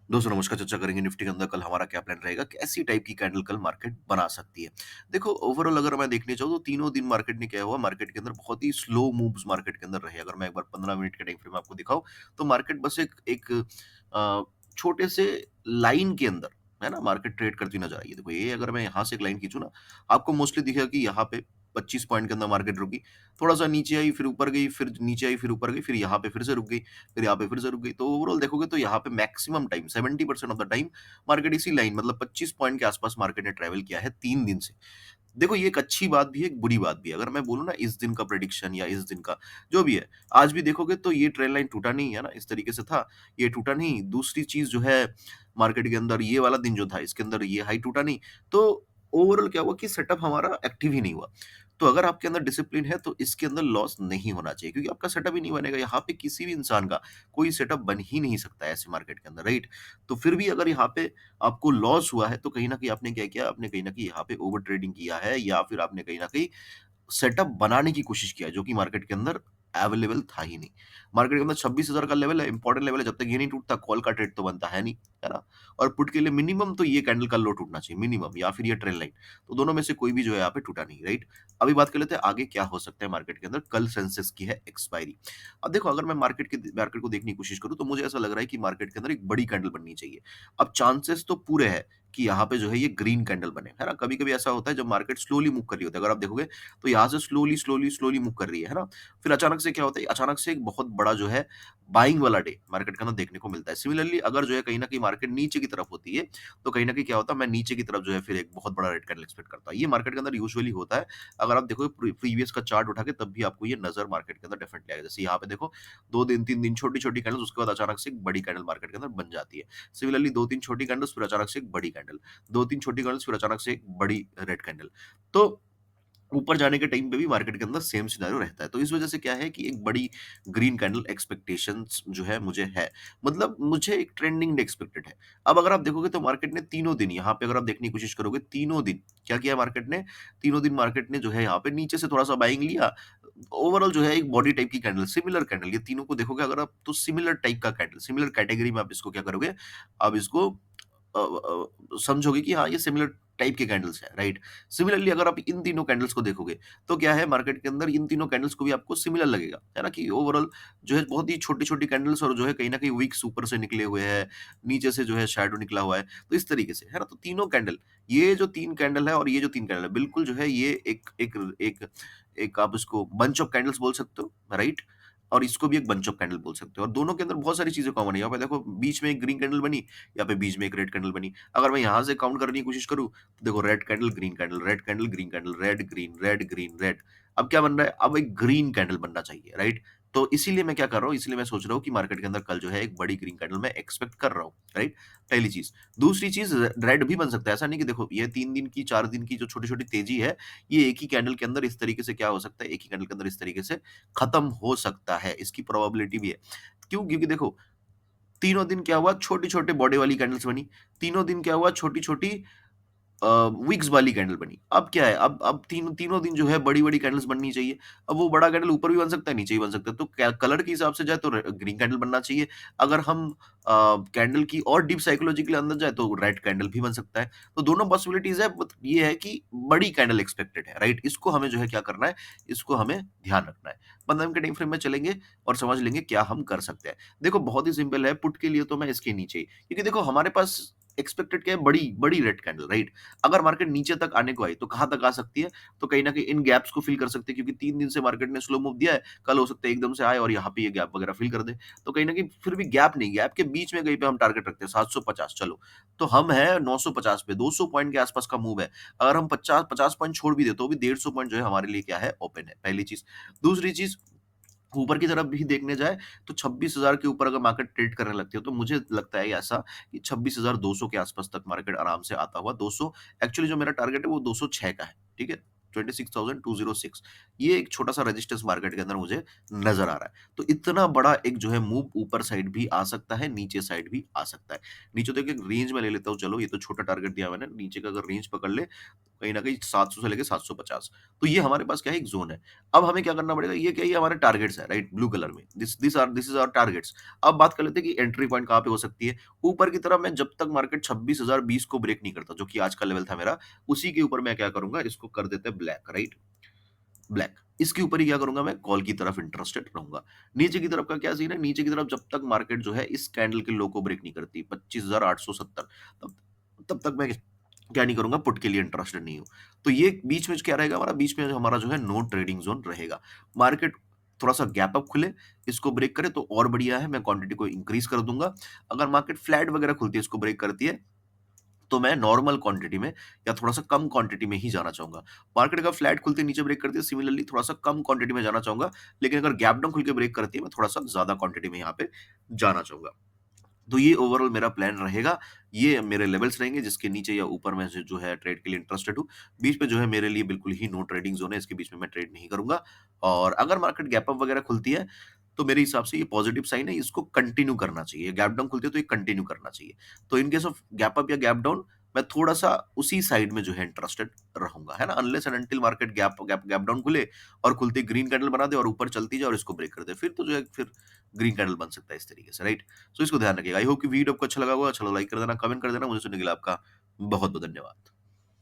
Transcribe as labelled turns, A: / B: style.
A: दोस्तों नमस्कार, चर्चा करेंगे निफ्टी के अंदर कल हमारा क्या प्लान रहेगा, कैसी टाइप की कैंडल कल मार्केट बना सकती है। देखो ओवरऑल अगर मैं देखने जाऊँ तो तीनों दिन मार्केट ने क्या हुआ, मार्केट के अंदर बहुत ही स्लो मूव्स मार्केट के अंदर रहे। अगर मैं एक बार 15 मिनट के टाइम फ्रेम आपको दिखाऊँ तो मार्केट बस एक एक अ, छोटे से लाइन के अंदर, है ना, मार्केट ट्रेड करती नजर आई है। देखो ये अगर मैं यहाँ से एक लाइन खींचूँ ना, आपको मोस्टली दिखेगा कि यहाँ पे 25 पॉइंट के अंदर मार्केट रुकी, थोड़ा-सा नीचे आई, फिर ऊपर गई, फिर नीचे आई, फिर ऊपर गई, फिर यहाँ पे फिर से रुक गई। फिर यहाँ पे फिर से रुक गई। तो ओवरऑल देखोगे तो यहाँ पे maximum time 70% of the time market इसी लाइन मतलब 25 पॉइंट के आसपास मार्केट ने ट्रैवल किया है 3 दिन से। देखो ये एक अच्छी बात भी है, एक बुरी बात भी है। अगर मैं बोलूँ ना इस दिन का प्रेडिक्शन या इस दिन का जो भी है, आज भी देखोगे तो ये ट्रेंड लाइन टूटा नहीं है ना, इस तरीके से था, ये टूटा नहीं। दूसरी चीज़ जो है मार्केट के अंदर ये वाला दिन जो था इसके अंदर ये हाई टूटा नहीं। तो ओवरऑल क्या हुआ कि सेटअप हमारा एक्टिव ही नहीं हुआ। तो अगर आपके अंदर डिसिप्लिन है तो इसके अंदर लॉस नहीं होना चाहिए क्योंकि आपका सेटअप ही नहीं बनेगा। यहाँ पे किसी भी इंसान का कोई सेटअप बन ही नहीं सकता है ऐसे मार्केट के अंदर, राइट? तो फिर भी अगर यहाँ पे आपको लॉस हुआ है तो कहीं न कहीं आपने क्या किया? आपने कहीं न कहीं यहाँ पे ओवर ट्रेडिंग किया है या फिर आपने कहीं न कहीं सेटअप बनाने की कोशिश किया है, जो कि मार्केट के अंदर अवेलेबल था ही नहीं। मार्केट के अंदर 26,000 का लेवल है, इम्पोर्टेंट लेवल है, जब तक ये नहीं टूटता कॉल का ट्रेड तो बनता है नहीं, है ना? और पुट के लिए मिनिमम तो ये कैंडल का लो टूटना चाहिए, मिनिमम या फिर ये ट्रेंड लाइन। तो दोनों में से कोई भी जो है यहाँ पे टूटा नहीं, राइट? अभी बात कर लेते हैं आगे क्या हो सकता है मार्केट के अंदर, कल सेंसेक्स की है एक्सपायरी। अब देखो अगर मैं मार्केट को देखने की कोशिश करूँ तो मुझे ऐसा लग रहा है कि मार्केट के अंदर एक बड़ी कैंडल बननी चाहिए। अब चांसेस तो पूरे हैं कि यहाँ पे जो है ये ग्रीन कैंडल बने, है ना? कभी-कभी ऐसा होता है जब मार्केट स्लोली मूव कर रही होती है, अगर आप देखोगे तो यहाँ से स्लोली मूव कर रही है ना? फिर अचानक से क्या होता है, अचानक से एक बहुत बड़ा जो है बाइंग वाला डे मार्केट के अंदर देखने को मिलता है। सिमिलरली अगर जो है कहीं न कहीं मार्केट नीचे की तरफ होती है, तो कहीं न कहीं क्या होता है, मैं नीचे की तरफ जो है फिर एक बहुत बड़ा रेड कैंडल एक्सपेक्ट करता हूँ। ये मार्केट के अंदर यूजुअली होता है। अगर आप देखोगे प्रीवियस का चार्ट उठा के तब भी आपको ये नज़र मार्केट के अंदर डेफिनिटली आएगा। जैसे यहाँ पे देखो 2 दिन, 3 दिन छोटी-छोटी कैंडल्स, उसके बाद अचानक से एक बड़ी कैंडल मार्केट के अंदर बन जाती है। सिमिलरली 2-3 छोटी कैंडल्स फिर अचानक से एक बड़ी कैंडल, 2-3 छोटी कैंडल्स फिर अचानक से एक बड़ी रेड कैंडल। तो ऊपर जाने के टाइम पे भी मार्केट के अंदर सेम सिनेरियो रहता है। तो इस वजह से क्या है कि एक बड़ी ग्रीन कैंडल एक्सपेक्टेशंस जो है मुझे है। मतलब मुझे एक ट्रेंडिंग एक्सपेक्टेड है। अब अगर आप देखोगे तो मार्केट ने तीनों दिन यहाँ पे अगर आप देखने की कोशिश करोगे तीनों दिन क्या किया है मार्केट ने? तीनों दिन मार्केट ने जो है यहाँ पे नीचे से थोड़ा-सा बाइंग लिया। ओवरऑल जो है एक बॉडी टाइप की कैंडल, सिमिलर कैंडल, ये तीनों को देखोगे अगर आप तो सिमिलर टाइप का कैंडल, सिमिलर कैटेगरी में आप इसको क्या करोगे? आप इसको समझोगे कि हाँ, ये सिमिलर टाइप के कैंडल्स हैं, राइट? सिमिलरली अगर आप इन तीनों कैंडल्स को देखोगे, तो क्या है मार्केट के अंदर इन तीनों कैंडल्स को भी आपको सिमिलर लगेगा, है ना? कि ओवरऑल जो है बहुत ही छोटी-छोटी कैंडल्स और जो है कहीं न कहीं विक्स ऊपर से निकले हुए हैं, नीचे से जो है शैडो निकला हुआ है, तो इस तरीके से, है ना? तो तीनों कैंडल, ये जो 3 कैंडल है और ये जो 3 कैंडल है, बिल्कुल जो है ये एक एक एक एक आप इसको बंच ऑफ कैंडल्स बोल सकते हो, राइट? और इसको भी एक बंच ऑफ कैंडल बोल सकते हो और दोनों के अंदर बहुत सारी चीज़ें कॉमन है। यहाँ पे देखो बीच में एक ग्रीन कैंडल बनी, यहाँ पे बीच में एक रेड कैंडल बनी। अगर मैं यहाँ से काउंट करने की कोशिश करूँ, तो देखो red candle, green candle, red candle, green candle, red, green, red, green, red. अब क्या बन रहा है? अब एक ग्रीन कैंडल बनना चाहिए, राइट? तो इसीलिए मैं क्या कर रहा हूँ, इसीलिए मैं सोच रहा हूँ कि मार्केट के अंदर कल जो है एक बड़ी ग्रीन कैंडल मैं एक्सपेक्ट कर रहा हूँ, राइट? पहली चीज़। दूसरी चीज़ रेड भी बन सकता है। ऐसा नहीं कि देखो ये 3 दिन की, 4 दिन की जो छोटी-छोटी तेज़ी है, ये एक ही कैंडल के अंदर इस तरीके से क्या हो सकता है, एक ही कैंडल के अंदर इस तरीके से खत्म हो सकता है। इसकी प्रोबेबिलिटी भी है। क्यों? क्योंकि देखो तीनों दिन क्या हुआ, छोटी-छोटे बॉडी वाली कैंडल्स बनी। तीनों दिन क्या हुआ, छोटी-छोटी अ, विक्स वाली कैंडल बनी। अब क्या है, अब तीनों दिन जो है बड़ी-बड़ी कैंडल्स बननी चाहिए। अब वो बड़ा कैंडल ऊपर भी बन सकता है, नीचे भी बन सकता है। तो क्या कलर के हिसाब से जाए तो ग्रीन कैंडल बनना चाहिए। अगर हम कैंडल की और डीप साइकोलॉजी के लिए अंदर जाए तो रेड कैंडल भी बन सकता है। तो दोनों पॉसिबिलिटीज़ है, बट ये है कि बड़ी कैंडल एक्सपेक्टेड है, राइट? इसको हमें जो है क्या करना है, इसको हमें ध्यान रखना है। 15 दिन के टाइम फ्रेम में चलेंगे और समझ लेंगे क्या हम कर सकते हैं। देखो बहुत ही सिंपल है, पुट के लिए तो मैं इसके नीचे ही, क्योंकि देखो हमारे पास एक्सपेक्टेड क्या है, बड़ी रेड कैंडल, राइट? अगर मार्केट नीचे तक आने को आई तो कहाँ तक आ सकती है? तो कहीं न कहीं इन गैप्स को फिल कर सकती है क्योंकि 3 दिन से मार्केट ने स्लो मूव दिया है, कल हो सकता है एकदम से आए और यहाँ पे ये गैप वगैरह फिल कर दे। तो कहीं न कहीं फिर भी गैप नहीं, गैप के बीच में कहीं पे हम टारगेट रखते हैं 750, चलो। तो हम हैं 950 पे, 200 पॉइंट के आसपास का मूव है। अगर हम 50 पॉइंट छोड़ भी दें तो भी 150 पॉइंट जो है हमारे लिए क्या है, ओपन है, पहली चीज़। दूसरी चीज़, ऊपर की तरफ भी देखने जाए तो 26,000 के ऊपर अगर मार्केट ट्रेड करने लगती है तो मुझे लगता है ऐसा कि 26,200 के आसपास तक मार्केट आराम से आता हुआ, 200 एक्चुअली जो मेरा टारगेट है वो 206 का है, ठीक है? 26,206, ये एक छोटा-सा रेजिस्टेंस मार्केट के अंदर मुझे नज़र आ रहा है। तो इतना बड़ा एक जो है मूव ऊपर साइड भी आ सकता है, नीचे साइड भी आ सकता है। नीचे तो एक रेंज में ले लेता हूँ, चलो ये तो छोटा टारगेट दिया मैंने, नीचे का अगर रेंज पकड़ ले कहीं न कहीं 700 से लेके 750। तो ये हमारे पास क्या है, एक ज़ोन है। अब हमें क्या करना पड़ेगा, ये क्या है, ये हमारे टारगेट्स है, राइट? ब्लू कलर में। This is our targets. अब बात कर लेते हैं कि एंट्री पॉइंट कहाँ पे हो सकती है। ऊपर की तरफ मैं जब तक मार्केट 26,020 को ब्रेक नहीं करता, जो कि आज का लेवल था मेरा, उसी के ऊपर मैं क्या करूँगा, इसको कर देते हैं ब्लैक, राइट? ब्लैक। इसके ऊपर ही क्या करूँगा, मैं कॉल की तरफ इंटरेस्टेड रहूँगा। नीचे की तरफ का क्या सीन है, नीचे की तरफ जब तक मार्केट जो है इस कैंडल के लो को ब्रेक नहीं करती 25,870, तब तब तक मैं क्या नहीं करूँगा, पुट के लिए इंटरेस्टेड नहीं हूँ। तो ये बीच में क्या रहेगा हमारा, बीच में हमारा जो है नो ट्रेडिंग ज़ोन रहेगा। मार्केट थोड़ा-सा गैप अप खुले, इसको ब्रेक करे तो और बढ़िया है, मैं क्वांटिटी को इंक्रीज़ कर दूँगा। अगर मार्केट फ्लैट वगैरह खुलती है, इसको ब्रेक करती है, तो मैं नॉर्मल क्वांटिटी में या थोड़ा-सा कम क्वांटिटी में ही जाना चाहूँगा। मार्केट अगर फ्लैट खुलते ही नीचे ब्रेक करती है, सिमिलरली थोड़ा-सा कम क्वांटिटी में जाना चाहूँगा, लेकिन अगर गैप डाउन खुल के ब्रेक करती है, मैं थोड़ा-सा ज़्यादा क्वांटिटी में यहाँ पे जाना चाहूँगा। तो ये ओवरऑल मेरा प्लान रहेगा। ये मेरे लेवल्स रहेंगे जिसके नीचे या ऊपर मैं जो है ट्रेड के लिए इंटरेस्टेड हूँ। बीच में जो है मेरे लिए बिल्कुल ही नो ट्रेडिंग ज़ोन है, इसके बीच में मैं ट्रेड नहीं करूँगा। और अगर मार्केट गैप अप वगैरह खुलती है, तो मेरे हिसाब से ये पॉजिटिव साइन है, इसको कंटिन्यू करना चाहिए। गैप डाउन खुलती है तो ये कंटिन्यू करना चाहिए। तो in case of gap up या गैप डाउन, मैं थोड़ा-सा उसी साइड में जो है इंटरेस्टेड रहूँगा, है ना? Unless and until market gap gap gap down खुले और खुलते ही ग्रीन कैंडल बना दे और ऊपर चलती जाए और इसको ब्रेक कर दे, फिर तो जो है फिर ग्रीन कैंडल बन सकता है इस तरीके से, राइट? सो इसको ध्यान रखिएगा। आई होप कि वीडियो आपको अच्छा लगा होगा। अच्छा लगा लाइक कर देना, कमेंट कर देना। मुझे सुनने के लिए आपका बहुत-बहुत धन्यवाद।